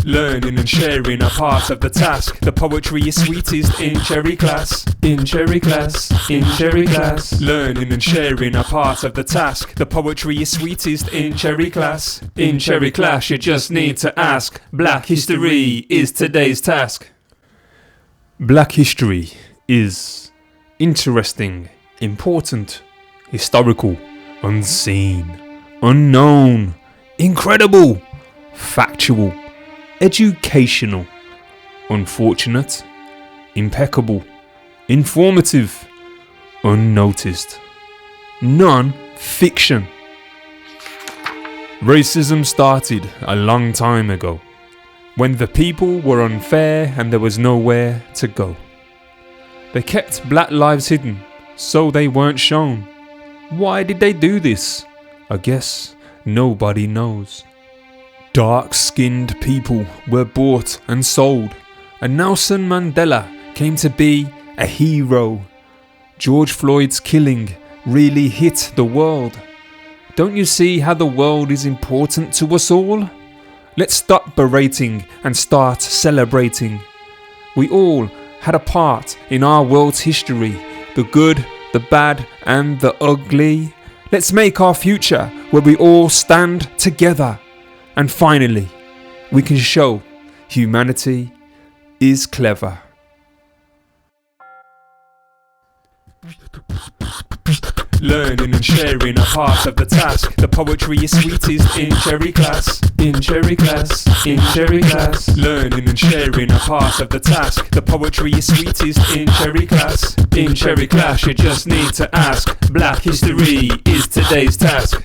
Learning and sharing are part of the task. The poetry is sweetest in cherry class. In cherry class, in cherry class. Learning and sharing are part of the task. The poetry is sweetest in cherry class. In cherry class, you just need to ask. Black history is today's task. Black history is interesting, important, historical, unseen, unknown, incredible, factual, educational, unfortunate, impeccable, informative, unnoticed, non-fiction. Racism started a long time ago, when the people were unfair and there was nowhere to go. They kept black lives hidden, so they weren't shown. Why did they do this? I guess nobody knows. Dark-skinned people were bought and sold, and Nelson Mandela came to be a hero. George Floyd's killing really hit the world. Don't you see how the world is important to us all? Let's stop berating and start celebrating. We all had a part in our world's history, the good, the bad and the ugly. Let's make our future where we all stand together. And finally, we can show humanity is clever. Learning and sharing are part of the task. The poetry is sweetest in cherry class. In cherry class, in cherry class. Learning and sharing are part of the task. The poetry is sweetest in cherry class. In cherry class, you just need to ask. Black history is today's task.